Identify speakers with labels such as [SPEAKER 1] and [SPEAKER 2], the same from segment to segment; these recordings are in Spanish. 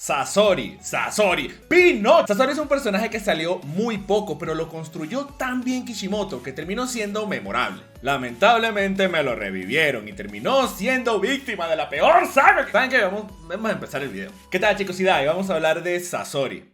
[SPEAKER 1] Sasori, Pinocho. Sasori es un personaje que salió muy poco, pero lo construyó tan bien Kishimoto que terminó siendo memorable. Lamentablemente me lo revivieron y terminó siendo víctima de la peor saga. ¿Saben qué? Vamos a empezar el video. ¿Qué tal, chicos? Y vamos a hablar de Sasori.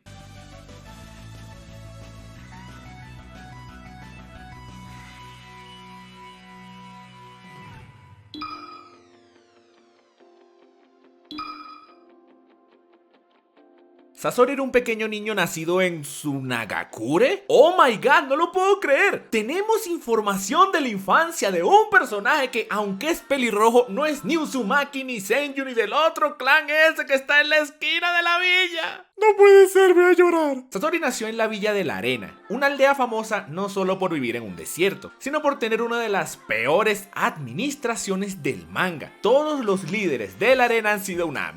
[SPEAKER 1] Sasori era un pequeño niño nacido en Sunagakure. ¡Oh my god! ¡No lo puedo creer! Tenemos información de la infancia de un personaje que, aunque es pelirrojo, no es ni Uzumaki, ni Senju, ni del otro clan ese que está en la esquina de la villa. ¡No puede ser! ¡Voy a llorar! Sasori nació en la Villa de la Arena, una aldea famosa no solo por vivir en un desierto, sino por tener una de las peores administraciones del manga. Todos los líderes de la arena han sido una...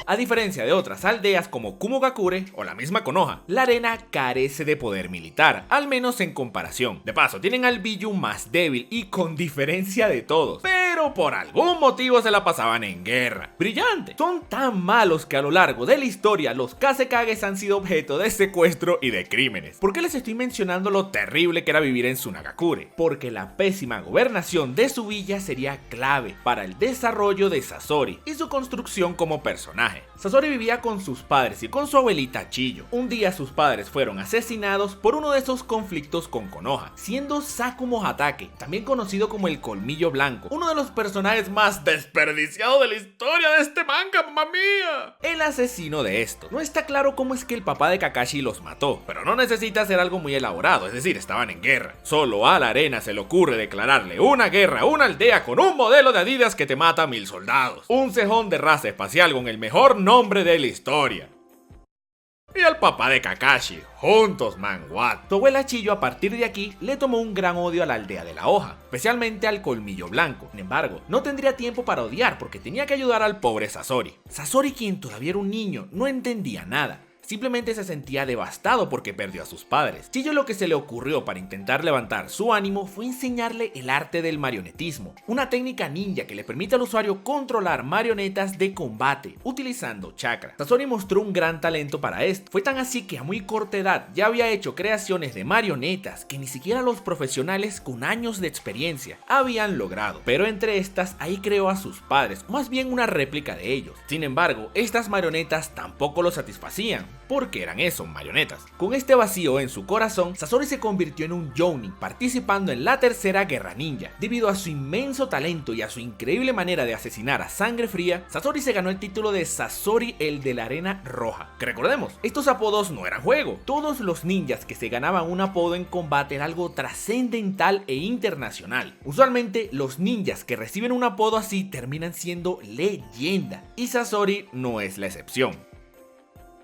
[SPEAKER 1] A diferencia de otras aldeas como Kumogakure o la misma Konoha, la arena carece de poder militar, al menos en comparación. De paso, tienen al Biju más débil y con diferencia de todos, pero por algún motivo se la pasaban en guerra. ¡Brillante! Son tan malos que a lo largo de la historia los Kazekages han sido objeto de secuestro y de crímenes. ¿Por qué les estoy mencionando lo terrible que era vivir en Sunagakure? Porque la pésima gobernación de su villa sería clave para el desarrollo de Sasori y su construcción como personaje. Sasori vivía con sus padres y con su abuelita Chiyo. Un día sus padres fueron asesinados por uno de esos conflictos con Konoha, siendo Sakumo Hatake, también conocido como el Colmillo Blanco, uno de los personajes más desperdiciados de la historia de este manga, mamá mía. El asesino de esto. No está claro cómo es que el papá de Kakashi los mató, pero no necesita hacer algo muy elaborado, es decir, estaban en guerra. Solo a la arena se le ocurre declararle una guerra a una aldea con un modelo de Adidas que te mata a 1000 soldados. Un cejón de raza espacial con el mejor nombre de la historia. Y al papá de Kakashi, juntos, man, what. Tu abuela Chiyo a partir de aquí le tomó un gran odio a la aldea de la hoja, especialmente al Colmillo Blanco. Sin embargo, no tendría tiempo para odiar porque tenía que ayudar al pobre Sasori. Sasori, quien todavía era un niño, no entendía nada. Simplemente se sentía devastado porque perdió a sus padres. Chiyo lo que se le ocurrió para intentar levantar su ánimo fue enseñarle el arte del marionetismo, una técnica ninja que le permite al usuario controlar marionetas de combate utilizando chakra. Sasori mostró un gran talento para esto, fue tan así que a muy corta edad ya había hecho creaciones de marionetas que ni siquiera los profesionales con años de experiencia habían logrado, pero entre estas ahí creó a sus padres, o más bien una réplica de ellos. Sin embargo, estas marionetas tampoco lo satisfacían, porque eran eso, marionetas. Con este vacío en su corazón, Sasori se convirtió en un Jounin, participando en la tercera guerra ninja. Debido a su inmenso talento y a su increíble manera de asesinar a sangre fría, Sasori se ganó el título de Sasori el de la arena roja. Que recordemos, estos apodos no eran juego. Todos los ninjas que se ganaban un apodo en combate era algo trascendental e internacional. Usualmente los ninjas que reciben un apodo así terminan siendo leyenda, y Sasori no es la excepción.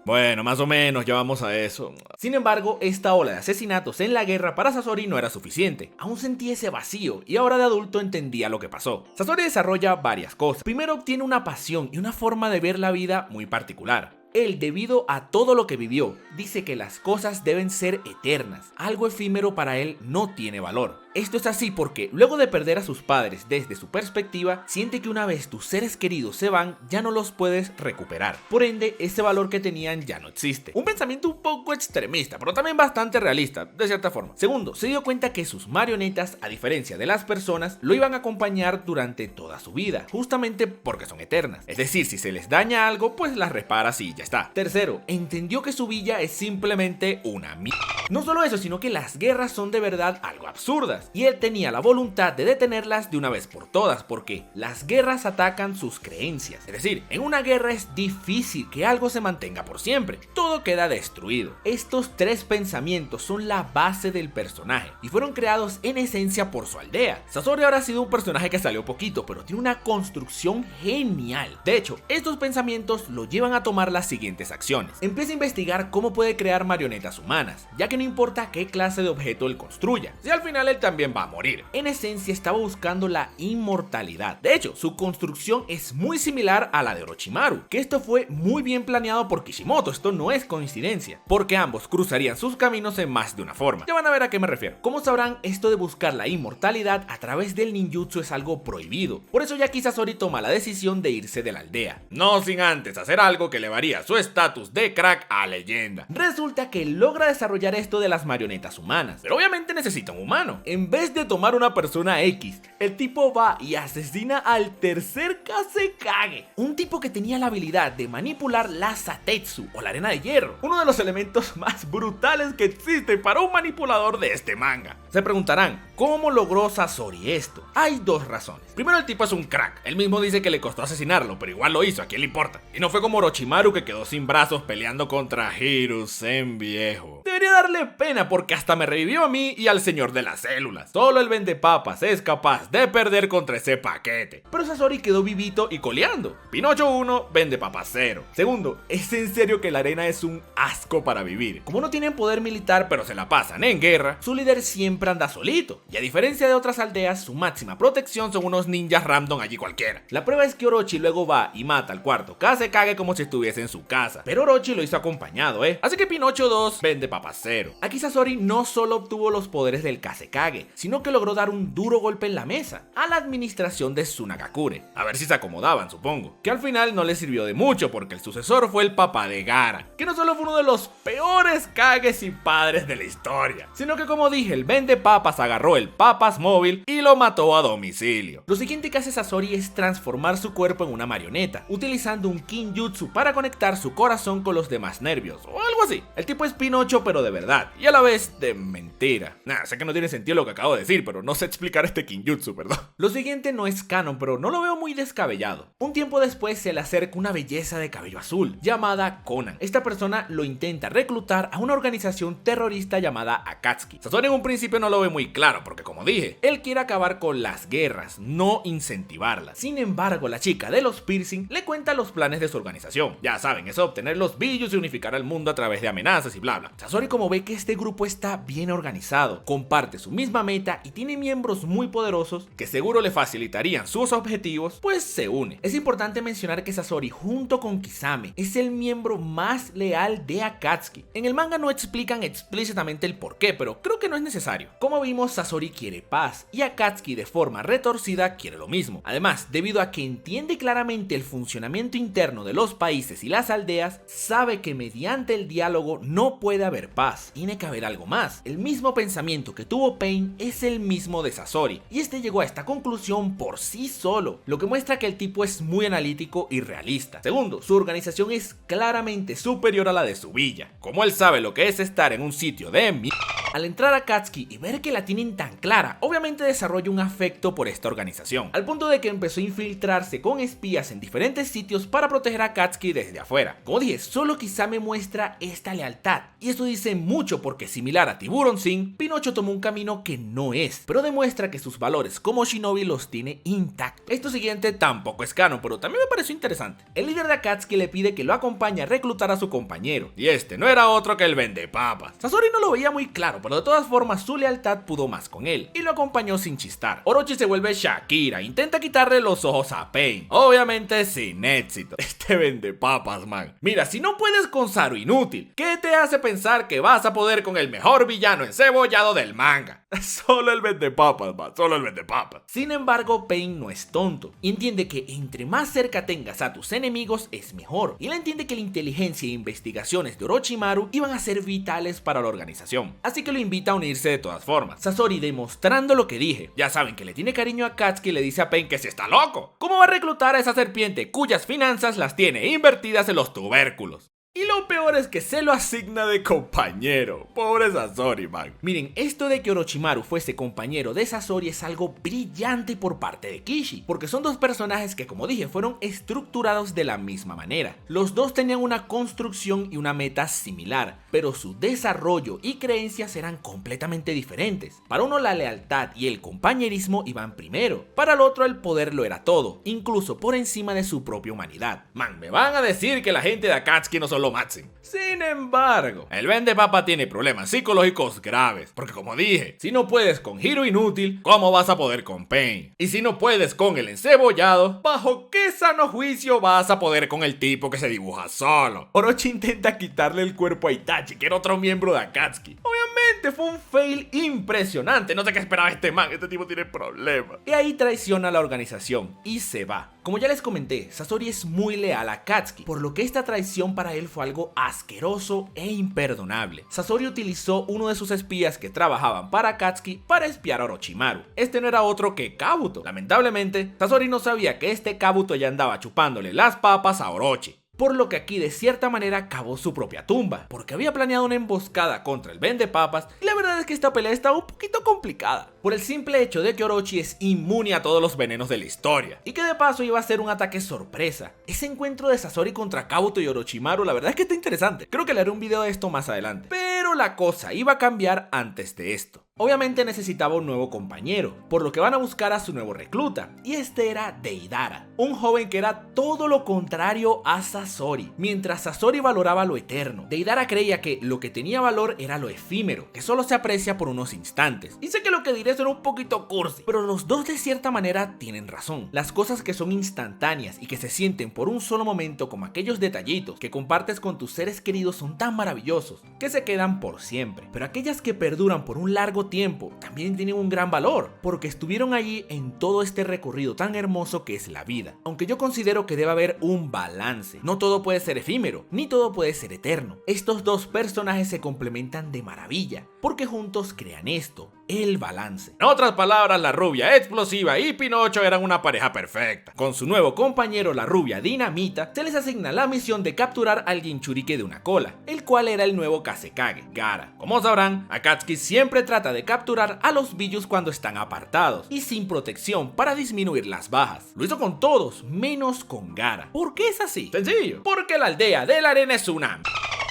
[SPEAKER 1] Bueno, más o menos, ya vamos a eso. Sin embargo, esta ola de asesinatos en la guerra para Sasori no era suficiente. Aún sentía ese vacío y ahora de adulto entendía lo que pasó. Sasori desarrolla varias cosas. Primero, obtiene una pasión y una forma de ver la vida muy particular. Él, debido a todo lo que vivió, dice que las cosas deben ser eternas. Algo efímero para él no tiene valor. Esto es así porque luego de perder a sus padres desde su perspectiva, siente que una vez tus seres queridos se van, ya no los puedes recuperar. Por ende, ese valor que tenían ya no existe. Un pensamiento un poco extremista, pero también bastante realista, de cierta forma. Segundo, se dio cuenta que sus marionetas, a diferencia de las personas, lo iban a acompañar durante toda su vida, justamente porque son eternas. Es decir, si se les daña algo, pues las reparas y ya está. Tercero, entendió que su villa es simplemente una mierda. No solo eso, sino que las guerras son de verdad algo absurdas. Y él tenía la voluntad de detenerlas de una vez por todas, porque las guerras atacan sus creencias. Es decir, en una guerra es difícil que algo se mantenga por siempre, todo queda destruido. Estos tres pensamientos son la base del personaje y fueron creados en esencia por su aldea. Sasori ahora ha sido un personaje que salió poquito, pero tiene una construcción genial. De hecho, estos pensamientos lo llevan a tomar las siguientes acciones. Empieza a investigar cómo puede crear marionetas humanas, ya que no importa qué clase de objeto él construya, si al final él también va a morir. En esencia estaba buscando la inmortalidad. De hecho, su construcción es muy similar a la de Orochimaru, que esto fue muy bien planeado por Kishimoto, esto no es coincidencia, porque ambos cruzarían sus caminos en más de una forma. Ya van a ver a qué me refiero. Como sabrán, esto de buscar la inmortalidad a través del ninjutsu es algo prohibido, por eso ya Sasori toma la decisión de irse de la aldea, no sin antes hacer algo que le varía elevaría su estatus de crack a leyenda. Resulta que logra desarrollar esto de las marionetas humanas, pero obviamente necesita un humano. En vez de tomar una persona X, el tipo va y asesina al tercer Kazekage, un tipo que tenía la habilidad de manipular la Satetsu o la arena de hierro, uno de los elementos más brutales que existe para un manipulador de este manga. Se preguntarán, ¿cómo logró Sasori esto? Hay dos razones. Primero, el tipo es un crack. Él mismo dice que le costó asesinarlo, pero igual lo hizo, ¿a quién le importa? Y no fue como Orochimaru, que quedó sin brazos peleando contra Hiruzen viejo. Debería darle pena porque hasta me revivió a mí y al señor de las células. Solo el vendepapas es capaz de perder contra ese paquete. Pero Sasori quedó vivito y coleando. Pinocho 1, vendepapas 0. Segundo, es en serio que la arena es un asco para vivir. Como no tienen poder militar pero se la pasan en guerra, su líder siempre anda solito. Y a diferencia de otras aldeas, su máxima protección son unos ninjas random allí cualquiera. La prueba es que Orochi luego va y mata al cuarto Kazekage como si estuviese en su casa. Pero Orochi lo hizo acompañado, Así que Pinocho 2, vendepapas 0. Aquí Sasori no solo obtuvo los poderes del Kazekage, sino que logró dar un duro golpe en la mesa a la administración de Tsunagakure. A ver si se acomodaban, supongo. Que al final no le sirvió de mucho porque el sucesor fue el papá de Gaara, que no solo fue uno de los peores Kages y padres de la historia, sino que, como dije, el vendepapas agarró el papas móvil y lo mató a domicilio. Lo siguiente que hace Sasori es transformar su cuerpo en una marioneta, utilizando un Kinjutsu para conectar su corazón con los demás nervios, o algo así. El tipo es Pinocho pero de verdad, y a la vez de mentira. Sé que no tiene sentido lo que acabo de decir, pero no sé explicar este Kinjutsu, perdón. Lo siguiente no es canon, pero no lo veo muy descabellado. Un tiempo después se le acerca una belleza de cabello azul, llamada Conan. Esta persona lo intenta reclutar a una organización terrorista llamada Akatsuki. Sasori en un principio no lo ve muy claro, porque como dije, él quiere acabar con las guerras, no incentivarlas. Sin embargo, la chica de los piercing le cuenta los planes de su organización. Ya saben, es obtener los billos y unificar al mundo a través de amenazas y bla bla. Sasori, como ve que este grupo está bien organizado, comparte su misma meta y tiene miembros muy poderosos que seguro le facilitarían sus objetivos, pues se une. Es importante mencionar que Sasori, junto con Kisame, es el miembro más leal de Akatsuki. En el manga no explican explícitamente el porqué, pero creo que no es necesario. Como vimos, Sasori quiere paz y Akatsuki de forma retorcida quiere lo mismo. Además, debido a que entiende claramente el funcionamiento interno de los países y las aldeas, sabe que mediante el diálogo no puede haber paz, tiene que haber algo más. El mismo pensamiento que tuvo Pain es el mismo de Sasori, y este llegó a esta conclusión por sí solo, lo que muestra que el tipo es muy analítico y realista. Segundo, su organización es claramente superior a la de su villa. Como él sabe lo que es estar en un sitio de mierda, al entrar a Akatsuki y ver que la tienen tan clara, obviamente desarrolla un afecto por esta organización, al punto de que empezó a infiltrarse con espías en diferentes sitios para proteger a Akatsuki desde afuera. Como dije, solo Kisame muestra esta lealtad, y esto dice mucho porque, similar a Tiburon Singh, Pinocho tomó un camino que no es, pero demuestra que sus valores como shinobi los tiene intactos. Esto siguiente tampoco es canon, pero también me pareció interesante. El líder de Akatsuki le pide que lo acompañe a reclutar a su compañero, y este no era otro que el vendepapas. Sasori no lo veía muy claro, pero de todas formas su lealtad pudo más con él, y lo acompañó sin chistar. Orochi se vuelve Shakira, intenta quitarle los ojos a Pain, obviamente sin éxito. Este vendepapas, man. Mira, si no puedes con Saru inútil, ¿qué te hace pensar que vas a poder con el mejor villano encebollado del manga? Solo el vendepapas, man, solo el vendepapas. Sin embargo, Pain no es tonto, y entiende que entre más cerca tengas a tus enemigos es mejor, y él entiende que la inteligencia e investigaciones de Orochimaru iban a ser vitales para la organización, así que lo invita a unirse de todas formas. Sasori, demostrando lo que dije, ya saben que le tiene cariño a Akatsuki, le dice a Pain que si está loco, ¿cómo va a reclutar a esa serpiente cuyas finanzas las tiene invertidas en los tubérculos? Y lo peor es que se lo asigna de compañero. Pobre Sasori, man. Miren, esto de que Orochimaru fuese compañero de Sasori es algo brillante por parte de Kishi, porque son dos personajes que, como dije, fueron estructurados de la misma manera. Los dos tenían una construcción y una meta similar, pero su desarrollo y creencias eran completamente diferentes. Para uno la lealtad y el compañerismo iban primero, para el otro el poder lo era todo, incluso por encima de su propia humanidad. Man, me van a decir que la gente de Akatsuki no son lo máximo. Sin embargo, el vendepapa tiene problemas psicológicos graves, porque como dije, si no puedes con Hiro inútil, ¿cómo vas a poder con Pain? Y si no puedes con el encebollado, ¿bajo qué sano juicio vas a poder con el tipo que se dibuja solo? Orochi intenta quitarle el cuerpo a Itachi, que era otro miembro de Akatsuki. Obviamente Realmente fue un fail impresionante. No sé qué esperaba este man, este tipo tiene problemas. Y ahí traiciona a la organización y se va. Como ya les comenté, Sasori es muy leal a Katsuki, por lo que esta traición para él fue algo asqueroso e imperdonable. Sasori utilizó uno de sus espías que trabajaban para Katsuki para espiar a Orochimaru. Este no era otro que Kabuto. Lamentablemente, Sasori no sabía que este Kabuto ya andaba chupándole las papas a Orochi. Por lo que aquí de cierta manera cavó su propia tumba, porque había planeado una emboscada contra el vendepapas y la verdad es que esta pelea estaba un poquito complicada, por el simple hecho de que Orochi es inmune a todos los venenos de la historia, y que de paso iba a ser un ataque sorpresa. Ese encuentro de Sasori contra Kabuto y Orochimaru la verdad es que está interesante, creo que le haré un video de esto más adelante, pero la cosa iba a cambiar antes de esto. Obviamente necesitaba un nuevo compañero, por lo que van a buscar a su nuevo recluta, y este era Deidara, un joven que era todo lo contrario a Sasori. Mientras Sasori valoraba lo eterno, Deidara creía que lo que tenía valor era lo efímero, que solo se aprecia por unos instantes. Y sé que lo que diré suena un poquito cursi, pero los dos de cierta manera tienen razón. Las cosas que son instantáneas y que se sienten por un solo momento, como aquellos detallitos que compartes con tus seres queridos, son tan maravillosos que se quedan por siempre, pero aquellas que perduran por un largo tiempo también tienen un gran valor, porque estuvieron allí en todo este recorrido tan hermoso que es la vida. Aunque yo considero que debe haber un balance, no todo puede ser efímero, ni todo puede ser eterno. Estos dos personajes se complementan de maravilla, porque juntos crean esto, el balance. En otras palabras, la rubia explosiva y Pinocho eran una pareja perfecta. Con su nuevo compañero, la rubia Dinamita, se les asigna la misión de capturar al Jinchuriki de una cola, el cual era el nuevo Kazekage, Gaara. Como sabrán, Akatsuki siempre trata de capturar a los Billus cuando están apartados y sin protección para disminuir las bajas. Lo hizo con todos, menos con Gaara. ¿Por qué es así? Sencillo, porque la aldea de la arena es una...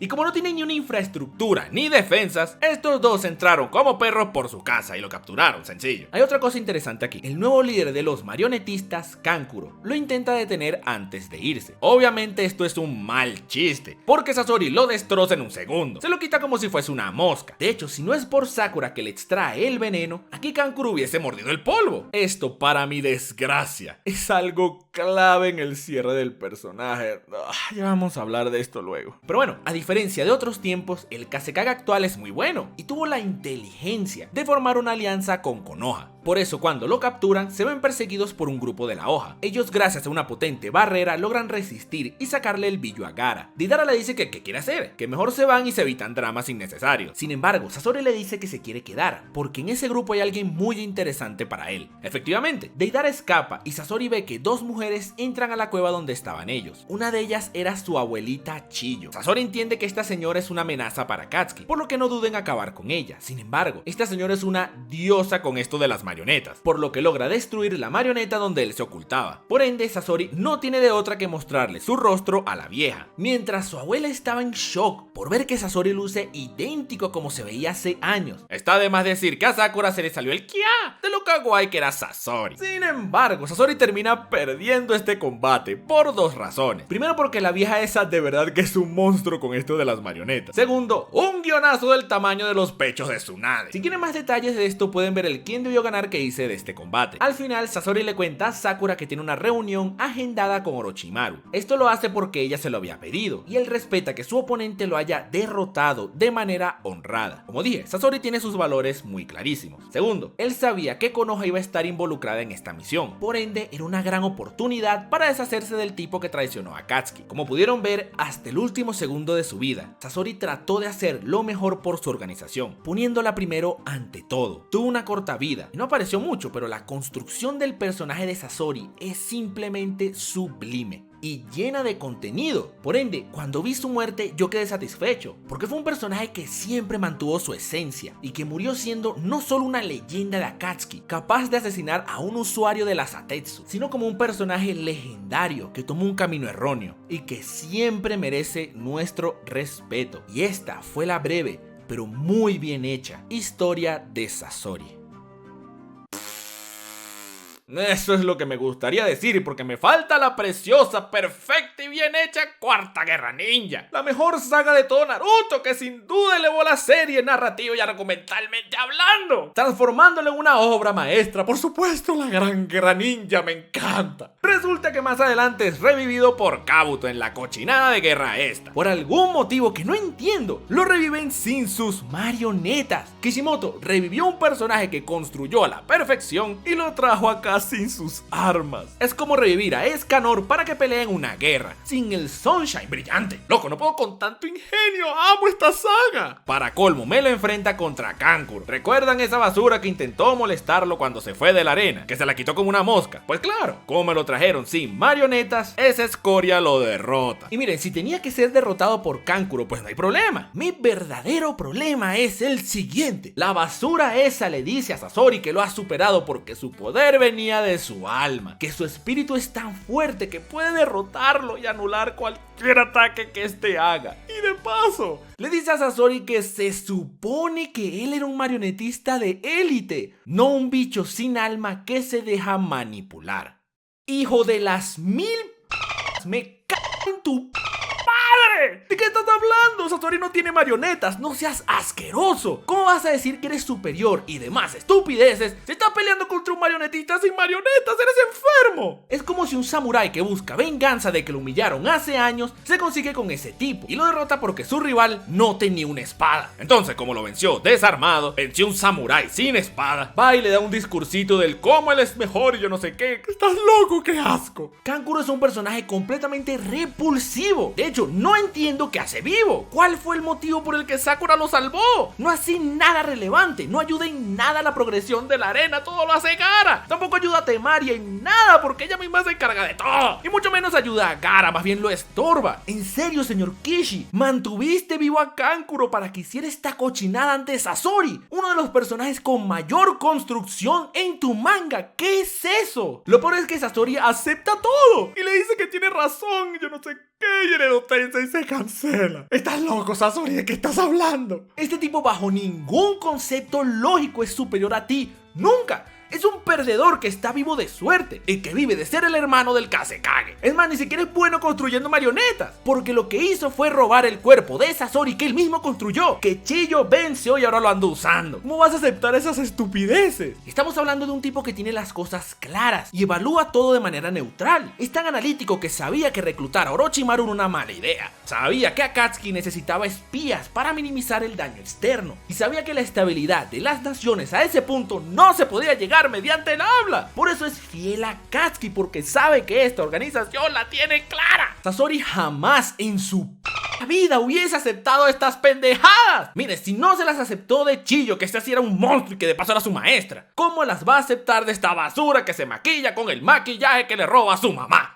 [SPEAKER 1] Y como no tienen ni una infraestructura ni defensas, estos dos entraron como perros por su casa y lo capturaron, sencillo. Hay otra cosa interesante aquí. El nuevo líder de los marionetistas, Kankuro, lo intenta detener antes de irse. Obviamente esto es un mal chiste, porque Sasori lo destroza en un segundo. Se lo quita como si fuese una mosca. De hecho, si no es por Sakura que le extrae el veneno, aquí Kankuro hubiese mordido el polvo. Esto, para mi desgracia, es algo clave en el cierre del personaje. Ya vamos a hablar de esto luego. Pero bueno, a diferencia de otros tiempos, el Kazekage actual es muy bueno y tuvo la inteligencia de formar una alianza con Konoha. Por eso cuando lo capturan se ven perseguidos por un grupo de la hoja. Ellos gracias a una potente barrera logran resistir y sacarle el billo a Gaara. Deidara le dice que qué quiere hacer, que mejor se van y se evitan dramas innecesarios. Sin embargo, Sasori le dice que se quiere quedar, porque en ese grupo hay alguien muy interesante para él. Efectivamente, Deidara escapa y Sasori ve que dos mujeres entran a la cueva donde estaban ellos. Una de ellas era su abuelita Chiyo. Sasori entiende que esta señora es una amenaza para Katsuki, por lo que no duden en acabar con ella. Sin embargo, esta señora es una diosa con esto de las marionetas, por lo que logra destruir la marioneta donde él se ocultaba. Por ende, Sasori no tiene de otra que mostrarle su rostro a la vieja, mientras su abuela estaba en shock por ver que Sasori luce idéntico como se veía hace años. Está de más decir que a Sakura se le salió el kia de lo kawaii que era Sasori. Sin embargo, Sasori termina perdiendo este combate por dos razones. Primero, porque la vieja esa de verdad que es un monstruo con esto de las marionetas. Segundo, un guionazo del tamaño de los pechos de Tsunade. Si quieren más detalles de esto, pueden ver el quién debió ganar que hice de este combate. Al final, Sasori le cuenta a Sakura que tiene una reunión agendada con Orochimaru. Esto lo hace porque ella se lo había pedido y él respeta que su oponente lo haya derrotado de manera honrada. Como dije, Sasori tiene sus valores muy clarísimos. Segundo, él sabía que Konoha iba a estar involucrada en esta misión, por ende era una gran oportunidad para deshacerse del tipo que traicionó a Akatsuki. Como pudieron ver, hasta el último segundo de su vida, Sasori trató de hacer lo mejor por su organización, poniéndola primero ante todo. Tuvo una corta vida y no apareció mucho, pero la construcción del personaje de Sasori es simplemente sublime y llena de contenido. Por ende, cuando vi su muerte yo quedé satisfecho, porque fue un personaje que siempre mantuvo su esencia y que murió siendo no solo una leyenda de Akatsuki, capaz de asesinar a un usuario de la Satetsu, sino como un personaje legendario que tomó un camino erróneo y que siempre merece nuestro respeto. Y esta fue la breve, pero muy bien hecha historia de Sasori. Eso es lo que me gustaría decir, porque me falta la preciosa, perfecta y bien hecha Cuarta Guerra Ninja. La mejor saga de todo Naruto, que sin duda elevó la serie narrativa y argumentalmente hablando, transformándola en una obra maestra. Por supuesto, la Gran Guerra Ninja me encanta. Resulta que más adelante es revivido por Kabuto en la cochinada de guerra esta. Por algún motivo que no entiendo, lo reviven sin sus marionetas. Kishimoto revivió un personaje que construyó a la perfección y lo trajo acá sin sus armas. Es como revivir a Escanor para que pelee en una guerra, sin el Sunshine brillante. Loco, no puedo con tanto ingenio, amo esta saga. Para colmo, me lo enfrenta contra Kankuro. ¿Recuerdan esa basura que intentó molestarlo cuando se fue de la arena? Que se la quitó como una mosca. Pues claro, como me lo trajeron sin marionetas, esa escoria lo derrota. Y miren, si tenía que ser derrotado por Kankuro, pues no hay problema. Mi verdadero problema es el siguiente. La basura esa le dice a Sasori que lo ha superado porque su poder venía de su alma, que su espíritu es tan fuerte que puede derrotarlo y anular cualquier ataque que éste haga. Y de paso, le dice a Sasori que se supone que él era un marionetista de élite, no un bicho sin alma que se deja manipular. Hijo de las mil me cago en tu padre. ¿De qué estás hablando? Sasori no tiene marionetas, no seas asqueroso. ¿Cómo vas a decir que eres superior y demás estupideces si estás peleando contra un marionetista sin marionetas? ¡Eres enfermo! Es como si un samurái que busca venganza de que lo humillaron hace años se consigue con ese tipo y lo derrota porque su rival no tenía una espada. Entonces, como lo venció desarmado, venció un samurái sin espada, va y le da un discursito del cómo él es mejor y yo no sé qué. ¡Estás loco! ¡Qué asco! Kankuro es un personaje completamente repulsivo. De hecho, no entiendo qué hace vivo. ¿Cuál fue el motivo por el que Sakura lo salvó? No hace nada relevante, no ayuda en nada a la progresión de la arena, todo lo hace Gaara. Tampoco ayuda a Temari en nada porque ella misma se encarga de todo. Y mucho menos ayuda a Gaara, más bien lo estorba. En serio, señor Kishi, mantuviste vivo a Kankuro para que hiciera esta cochinada ante Sasori, uno de los personajes con mayor construcción en tu manga. ¿Qué es eso? Lo peor es que Sasori acepta todo y le dice que tiene razón, yo no sé qué, y en el Tensei se cancela. ¿Estás loco, Sasori? ¿De qué estás hablando? Este tipo bajo ningún concepto lógico es superior a ti. ¡Nunca! Es un perdedor que está vivo de suerte y que vive de ser el hermano del Kazekage. Es más, ni siquiera es bueno construyendo marionetas, porque lo que hizo fue robar el cuerpo de Sasori que él mismo construyó, que Chiyo venció y ahora lo anda usando. ¿Cómo vas a aceptar esas estupideces? Estamos hablando de un tipo que tiene las cosas claras y evalúa todo de manera neutral. Es tan analítico que sabía que reclutar a Orochimaru era una mala idea. Sabía que Akatsuki necesitaba espías para minimizar el daño externo. Y sabía que la estabilidad de las naciones a ese punto no se podía llegar mediante el habla. Por eso es fiel a Akatsuki, porque sabe que esta organización la tiene clara. Sasori jamás en su vida hubiese aceptado estas pendejadas. Mire, si no se las aceptó de Chiyo, que este así era un monstruo y que de paso era su maestra, ¿cómo las va a aceptar de esta basura que se maquilla con el maquillaje que le roba a su mamá?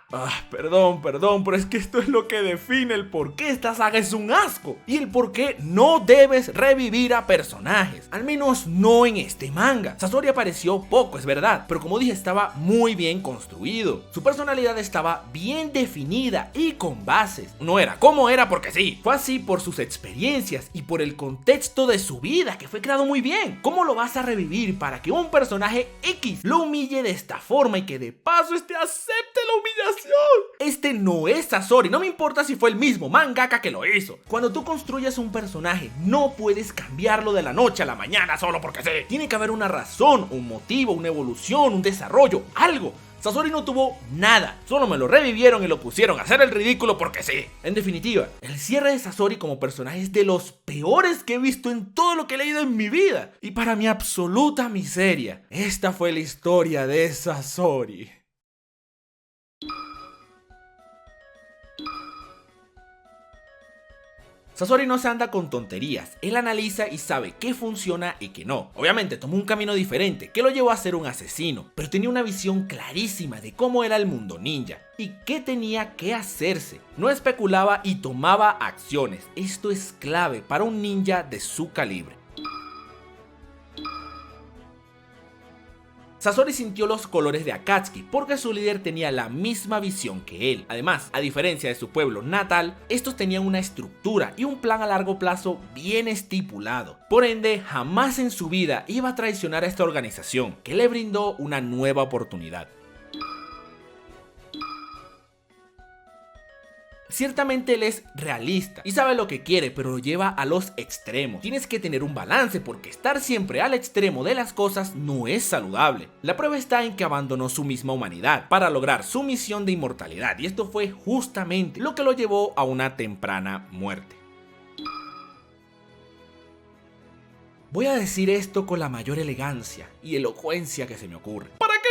[SPEAKER 1] Perdón, pero es que esto es lo que define el por qué esta saga es un asco y el por qué no debes revivir a personajes, al menos no en este manga. Sasori apareció poco, es verdad, pero como dije, estaba muy bien construido. Su personalidad estaba bien definida y con bases. No era como era porque sí, fue así por sus experiencias y por el contexto de su vida, que fue creado muy bien. ¿Cómo lo vas a revivir para que un personaje X lo humille de esta forma y que de paso acepte la humillación? Este no es Sasori, no me importa si fue el mismo mangaka que lo hizo. Cuando tú construyes un personaje, no puedes cambiarlo de la noche a la mañana solo porque sí. Tiene que haber una razón, un motivo, una evolución, un desarrollo, algo. Sasori no tuvo nada, solo me lo revivieron y lo pusieron a hacer el ridículo porque sí. En definitiva, el cierre de Sasori como personaje es de los peores que he visto en todo lo que he leído en mi vida. Y para mi absoluta miseria, esta fue la historia de Sasori. Sasori no se anda con tonterías, él analiza y sabe qué funciona y qué no. Obviamente tomó un camino diferente que lo llevó a ser un asesino, pero tenía una visión clarísima de cómo era el mundo ninja y qué tenía que hacerse. No especulaba y tomaba acciones. Esto es clave para un ninja de su calibre. Sasori sintió los colores de Akatsuki porque su líder tenía la misma visión que él. Además, a diferencia de su pueblo natal, estos tenían una estructura y un plan a largo plazo bien estipulado. Por ende, jamás en su vida iba a traicionar a esta organización que le brindó una nueva oportunidad. Ciertamente él es realista y sabe lo que quiere, pero lo lleva a los extremos. Tienes que tener un balance porque estar siempre al extremo de las cosas no es saludable. La prueba está en que abandonó su misma humanidad para lograr su misión de inmortalidad, y esto fue justamente lo que lo llevó a una temprana muerte. Voy a decir esto con la mayor elegancia y elocuencia que se me ocurre. ¿Para qué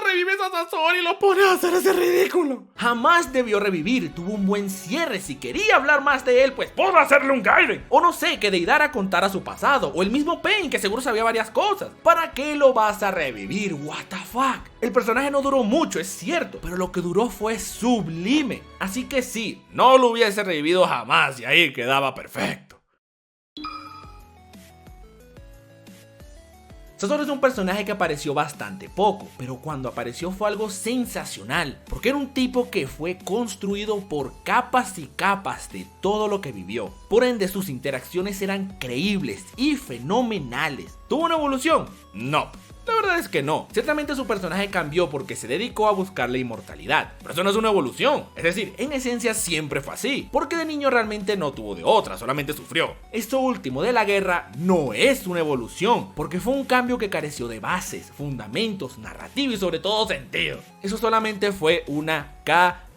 [SPEAKER 1] revives a Sasori y lo pones a hacer ese ridículo? Jamás debió revivir, tuvo un buen cierre. Si quería hablar más de él, pues pudo hacerle un Gairen. O no sé, que Deidara contara su pasado, o el mismo Pain, que seguro sabía varias cosas. ¿Para qué lo vas a revivir? What the fuck. El personaje no duró mucho, es cierto, pero lo que duró fue sublime. Así que sí, no lo hubiese revivido jamás y ahí quedaba perfecto. Sasori es un personaje que apareció bastante poco, pero cuando apareció fue algo sensacional, porque era un tipo que fue construido por capas y capas de todo lo que vivió. Por ende, sus interacciones eran creíbles y fenomenales. ¿Tuvo una evolución? No. La verdad es que no. Ciertamente su personaje cambió porque se dedicó a buscar la inmortalidad, pero eso no es una evolución. Es decir, en esencia siempre fue así, porque de niño realmente no tuvo de otra, solamente sufrió. Esto último de la guerra no es una evolución, porque fue un cambio que careció de bases, fundamentos, narrativa y sobre todo sentido. Eso solamente fue una cagada.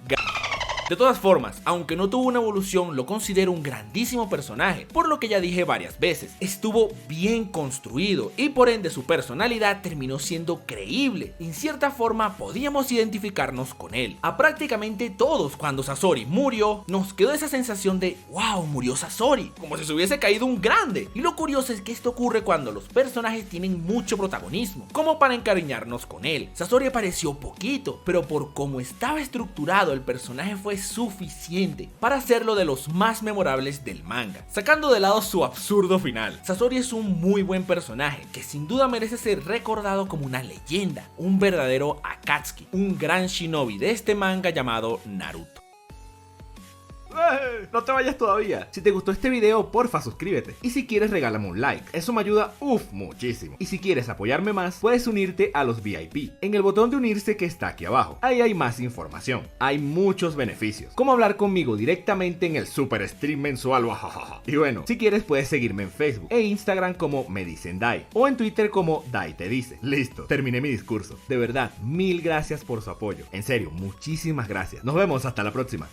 [SPEAKER 1] De todas formas, aunque no tuvo una evolución, lo considero un grandísimo personaje, por lo que ya dije varias veces, estuvo bien construido y por ende su personalidad terminó siendo creíble. En cierta forma podíamos identificarnos con él. A prácticamente todos, cuando Sasori murió, nos quedó esa sensación de wow, murió Sasori, como si se hubiese caído un grande. Y lo curioso es que esto ocurre cuando los personajes tienen mucho protagonismo, como para encariñarnos con él. Sasori apareció poquito, pero por cómo estaba estructurado el personaje fue suficiente para hacerlo de los más memorables del manga, sacando de lado su absurdo final. Sasori es un muy buen personaje que sin duda merece ser recordado como una leyenda, un verdadero Akatsuki, un gran shinobi de este manga llamado Naruto.
[SPEAKER 2] No te vayas todavía. Si te gustó este video, porfa suscríbete. Y si quieres, regálame un like. Eso me ayuda muchísimo. Y si quieres apoyarme más, puedes unirte a los VIP en el botón de unirse que está aquí abajo. Ahí hay más información. Hay muchos beneficios, como hablar conmigo directamente en el super stream mensual. Y bueno, si quieres puedes seguirme en Facebook e Instagram como Me Dicen Dai, o en Twitter como Dai Te Dice. Listo, terminé mi discurso. De verdad, mil gracias por su apoyo. En serio, muchísimas gracias. Nos vemos hasta la próxima.